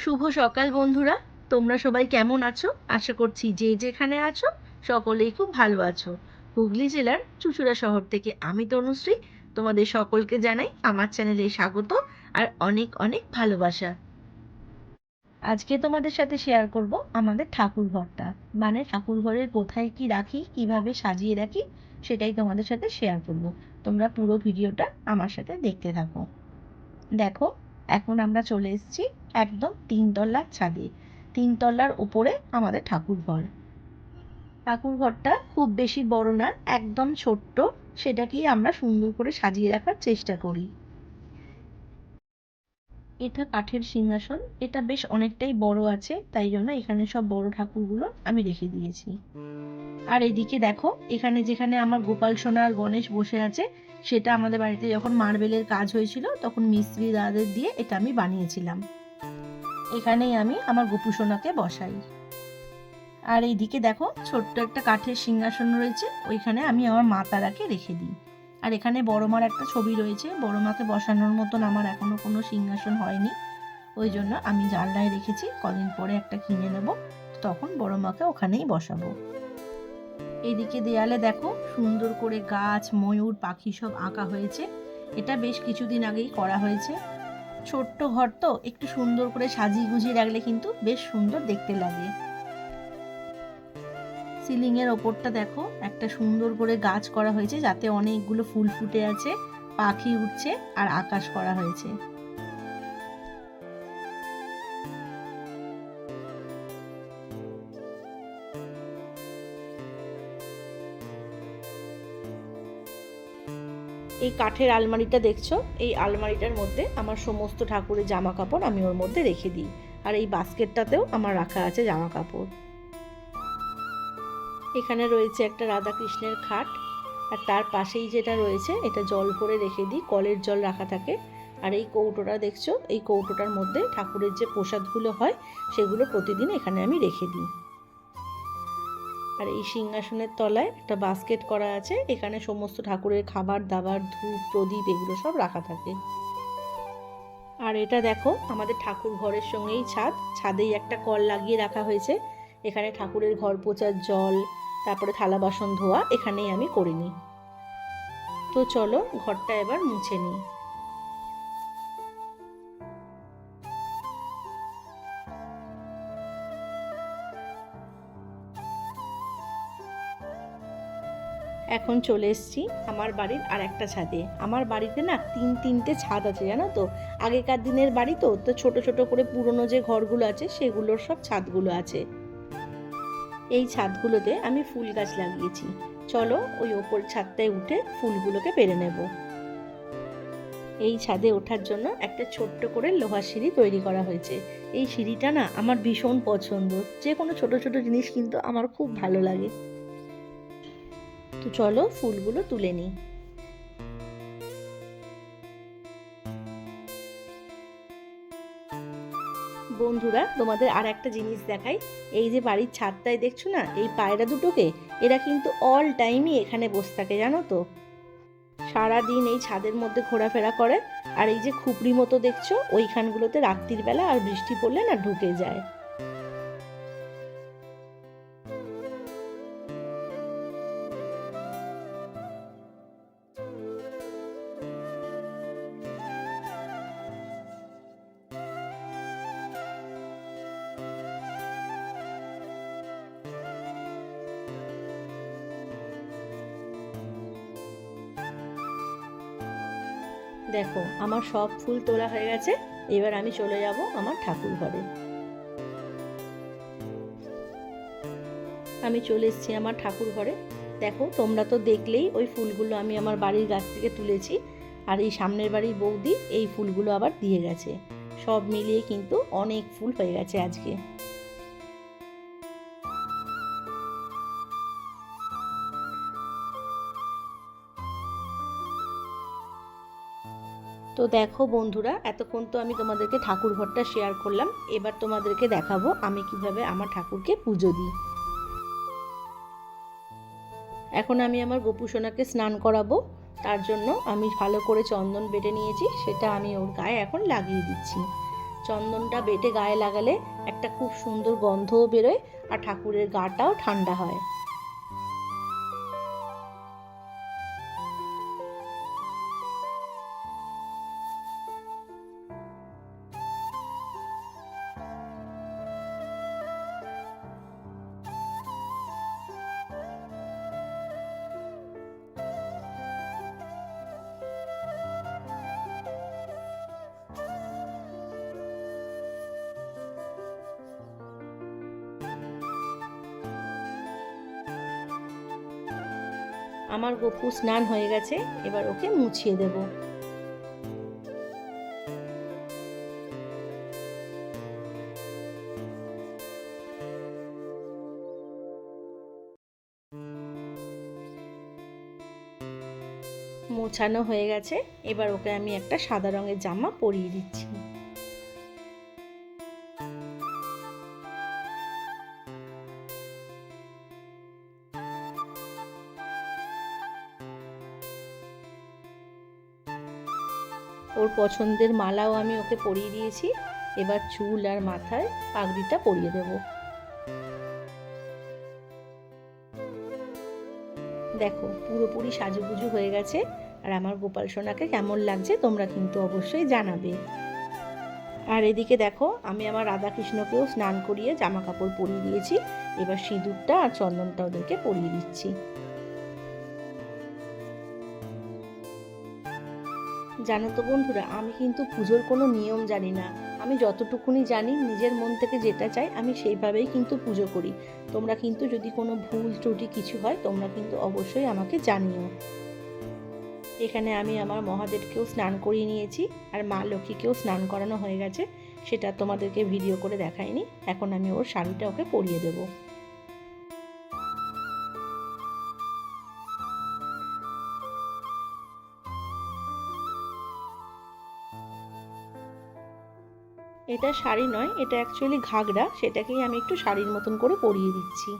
শুভ সকাল বন্ধুরা, তোমরা সবাই কেমন আছো? আশা করছি যে যেখানে আছো সকলেই খুব ভালো আছো। হুগলি জেলার চুঁচুড়া শহর থেকে আমি তনুশ্রী তোমাদের সকলকে জানাই আমার চ্যানেলে স্বাগত আর অনেক অনেক ভালোবাসা। আজকে তোমাদের সাথে শেয়ার করব আমাদের ঠাকুর ঘরটা, মানে ঠাকুর ঘরের কোথায় কি রাখি, কিভাবে সাজিয়ে রাখি, সেটাই তোমাদের সাথে শেয়ার করব। তোমরা পুরো ভিডিওটা আমার সাথে দেখতে থাকো। দেখো, এখন আমরা চলে এসেছি একদম 3 তলার ছাদে। 3 তলার উপরে আমাদের ঠাকুর ঘর। ঠাকুর ঘরটা খুব বেশি বড় না, একদম ছোট্ট। সেটাকেই আমরা সুন্দর করে সাজিয়ে রাখার চেষ্টা করি। এটা কাঠের সিংহাসন, এটা বেশ অনেকটাই বড় আছে, তাই জন্য এখানে সব বড় ঠাকুরগুলো আমি রেখে দিয়েছি। আর এদিকে দেখো, এখানে যেখানে আমার গোপাল সোনা আর গণেশ বসে আছে, সেটা আমাদের বাড়িতে যখন মার্বেলের কাজ হয়েছিল তখন মিস্ত্রি দাদাদের দিয়ে এটা আমি বানিয়েছিলাম। এখানেই আমি আমার গোপু সোনাকে বসাই। আর এইদিকে দেখো, ছোট্ট একটা কাঠের সিংহাসন রয়েছে, ওইখানে আমি আমার মা তারাকে রেখে দিই। আর এখানে বড় মার একটা ছবি রয়েছে, বড় মাকে বসানোর মতন আমার এখনো কোনো সিংহাসন হয়নি, ওই জন্য আমি জানলায় রেখেছি। কদিন পরে একটা কিনে নেব, তখন বড় মাকে ওখানেই বসাবো। এইদিকে দেয়ালে দেখো, সুন্দর করে গাছ, ময়ূর, পাখি সব আঁকা হয়েছে। এটা বেশ কিছুদিন আগেই করা হয়েছে। ছোট্ট ঘর তো, একটু সুন্দর করে সাজিয়ে গুজিয়ে রাখলে কিন্তু বেশ সুন্দর দেখতে লাগে। সিলিং এর ওপরটা দেখো, একটা সুন্দর করে গাছ করা হয়েছে, যাতে অনেকগুলো ফুল ফুটে আছে, পাখি উঠছে আর আকাশ করা হয়েছে। এই কাঠের আলমারিটা দেখছো, এই আলমারিটার মধ্যে আমার সমস্ত ঠাকুরের জামা কাপড় আমি ওর মধ্যে রেখে দিই। আর এই বাস্কেটটাতেও আমার রাখা আছে জামা কাপড়। এখানে রয়েছে একটা রাধা কৃষ্ণের খাট, আর তার পাশেই যেটা রয়েছে এটা জল ভরে রেখে দিই, কলের জল রাখা থাকে। আর এই কৌটোটা দেখছো, এই কৌটোটার মধ্যে ঠাকুরের যে প্রসাদগুলো হয় সেগুলো প্রতিদিন এখানে আমি রেখে দিই। আর এই সিংহাসনের তলায় একটা বাস্কেট করা আছে, এখানে সমস্ত ঠাকুরের খাবার দাবার, ধূপ, প্রদীপ এগুলো সব রাখা থাকে। আর এটা দেখো, আমাদের ঠাকুর ঘরের সঙ্গেই ছাদ, ছাদেই একটা কল লাগিয়ে রাখা হয়েছে। এখানে ঠাকুরের ঘর পোছার জল, তারপরে থালা বাসন ধোয়া এখানেই আমি করে নিই। তো চলো ঘরটা এবার মুছে নিই। এখন চলে এসেছি আমার বাড়ির আর একটা ছাদে। আমার বাড়িতে না তিনটে ছাদ আছে, জানো তো। আগেকার দিনের বাড়ি তো, তো ছোট ছোট করে পুরনো যে ঘরগুলো আছে সেগুলোর সব ছাদগুলো আছে। এই ছাদগুলোতে আমি ফুল গাছ লাগিয়েছি। চলো ওই ওপর ছাদটায় উঠে ফুলগুলোকে পেরে নেব। এই ছাদে ওঠার জন্য একটা ছোট্ট করে লোহার সিঁড়ি তৈরি করা হয়েছে। এই সিঁড়িটা না আমার ভীষণ পছন্দ, যে কোনো ছোট ছোট জিনিস কিন্তু আমার খুব ভালো লাগে। তো চলো ফুলগুলো তুলে নিই। বন্ধুরা, তোমাদের আর একটা জিনিস দেখাই। এই যে বাড়ির ছাদটায় দেখছো না, এই পায়রা দুটোকে, এরা কিন্তু অল টাইমই এখানে বসে থাকে, জানো তো। সারাদিন এই ছাদের মধ্যে ঘোরাফেরা করে। আর এই যে খুপড়ি মতো দেখছো, ওইখানগুলোতে রাত্রির বেলা আর বৃষ্টি পড়লে না ঢুকে যায়। দেখো, আমার সব ফুল তোলা হয়ে গেছে। এবার আমি চলে যাব আমার ঠাকুর ঘরে। আমি চলে এসেছি আমার ঠাকুর ঘরে। দেখো, তোমরা তো দেখলেই ওই ফুলগুলো আমি আমার বাড়ির গাছ থেকে তুলেছি। আর এই সামনের বাড়ির বৌদি এই ফুলগুলো আবার দিয়ে গেছে। সব মিলিয়ে কিন্তু অনেক ফুল হয়ে গেছে আজকে। তো দেখো বন্ধুরা, এতক্ষণ তো আমি তোমাদেরকে ঠাকুর ঘরটা শেয়ার করলাম। এবার তোমাদেরকে দেখাবো আমি কিভাবে আমার ঠাকুরকে পুজো দিই। এখন আমি আমার গোপু সোনাকে স্নান করাবো। তার জন্য আমি ভালো করে চন্দন বেটে নিয়েছি, সেটা আমি ওর গায়ে এখন লাগিয়ে দিচ্ছি। চন্দনটা বেটে গায়ে লাগালে একটা খুব সুন্দর গন্ধও বেরোয় আর ঠাকুরের গাটাও ঠান্ডা হয়। আমার গপু স্নান হয়ে গেছে, এবার ওকে মুছিয়ে দেব। মোছানো হয়ে গেছে, এবার ওকে আমি একটা সাদা রঙের জামা পরিয়ে দিচ্ছি। ওর পছন্দের মালাও আমি ওকে পরিয়ে দিয়েছি। এবার চুল আর মাথায় পাগড়িটা পরিয়ে দেব। দেখো পুরোপুরি সাজুগুজু হয়ে গেছে। আর আমার গোপাল সোনাকে কেমন লাগছে তোমরা কিন্তু অবশ্যই জানাবে। আর এদিকে দেখো আমি আমার রাধাকৃষ্ণকেও স্নান করিয়ে জামা কাপড় পরিয়ে দিয়েছি। এবার সিঁদুরটা আর চন্দনটা ওদেরকে পরিয়ে দিচ্ছি। জানো তো বন্ধুরা, আমি কিন্তু পুজোর কোনো নিয়ম জানি না। আমি যতটুকুনি জানি নিজের মন থেকে যেটা চাই আমি সেইভাবেই কিন্তু পুজো করি। তোমরা কিন্তু যদি কোনো ভুল ত্রুটি কিছু হয় তোমরা কিন্তু অবশ্যই আমাকে জানিও। এখানে আমি আমার মহাদেবকেও স্নান করিয়ে নিয়েছি আর মা লক্ষ্মীকেও স্নান করানো হয়ে গেছে। সেটা তোমাদেরকে ভিডিও করে দেখাইনি। এখন আমি ওর শাড়িটা ওকে পরিয়ে দেবো। এটা শাড়ি নয়, এটা অ্যাকচুয়ালি ঘাগরা, সেটাকেই আমি একটু শাড়ির মতন করে পরিয়ে দিচ্ছি।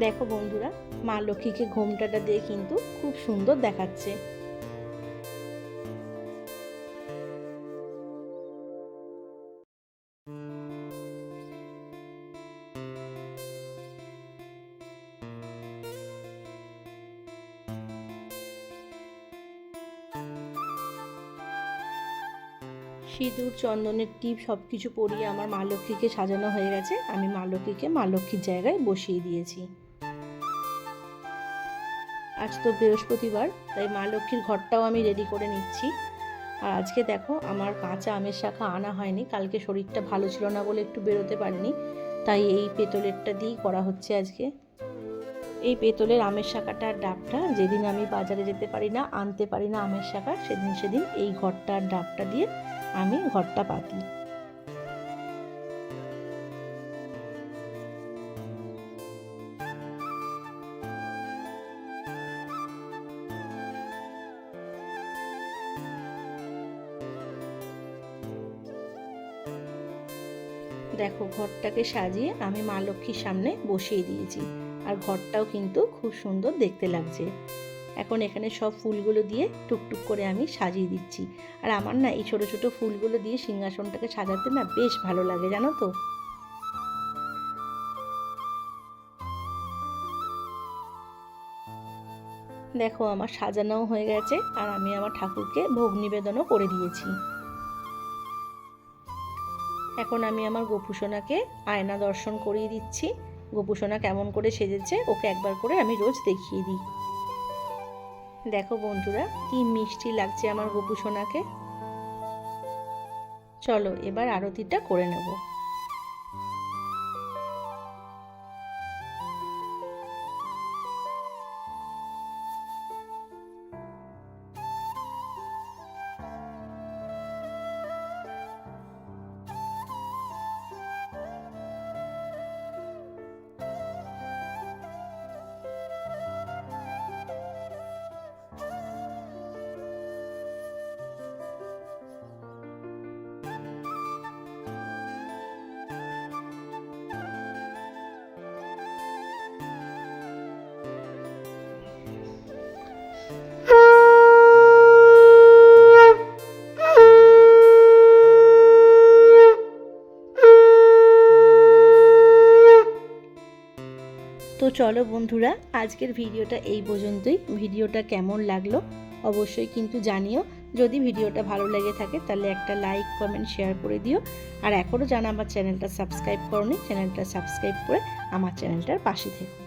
দেখো বন্ধুরা, মা লক্ষ্মীকে ঘোমটাটা দিয়ে কিন্তু খুব সুন্দর দেখাচ্ছে। সিঁদুর, চন্দনের টিপ সব কিছু পরিয়ে আমার মা লক্ষ্মীকে সাজানো হয়ে গেছে। আমি মা লক্ষ্মীকে মা লক্ষ্মীর জায়গায় বসিয়ে দিয়েছি। আজ তো বৃহস্পতিবার, তাই মা লক্ষ্মীর ঘরটাও আমি রেডি করে নিচ্ছি। আর আজকে দেখো আমার কাঁচা আমের শাখা আনা হয়নি, কালকে শরীরটা ভালো ছিল না বলে একটু বেরোতে পারিনি, তাই এই পেতলেরটা দিয়েই করা হচ্ছে আজকে। এই পেতলের আমের শাখাটা আর ডাবটা যেদিন আমি বাজারে যেতে পারি না, আনতে পারি না আমের শাখা, সেদিন এই ঘরটা আর ডাবটা দিয়ে আমি ঘরটা পাতি। দেখো ঘরটাকে সাজিয়ে আমি মা লক্ষ্মীর সামনে বসিয়ে দিয়েছি। আর ঘরটাও কিন্তু খুব সুন্দর দেখতে লাগছে। এখন এখানে সব ফুলগুলো দিয়ে টুকটুক করে আমি সাজিয়ে দিচ্ছি। আর আমার না এই ছোট ছোট ফুলগুলো দিয়ে সিংহাসনটাকে সাজাতে না বেশ ভালো লাগে, জানো তো। দেখো আমার সাজানোও হয়ে গেছে আর আমি আমার ঠাকুরকে ভোগ নিবেদনও করে দিয়েছি। এখন আমি আমার গোপুসোনাকে আয়না দর্শন করিয়ে দিচ্ছি। গোপুসোনা কেমন করে সেজেছে ওকে একবার করে আমি রোজ দেখিয়ে দিই। দেখো বন্ধুরা কি মিষ্টি লাগছে আমার গোপু সোনাকে। চলো এবার আরতিটা করে নেব। তো চলো বন্ধুরা আজকের ভিডিওটা এই পর্যন্তই। ভিডিওটা কেমন লাগলো অবশ্যই কিন্তু জানিও। যদি ভিডিওটা ভালো লেগে থাকে তাহলে একটা লাইক কমেন্ট শেয়ার করে দিও। আর এখনও যারা আমার চ্যানেলটা সাবস্ক্রাইব করোনি চ্যানেলটা সাবস্ক্রাইব করে আমার চ্যানেলটার পাশে থেকো।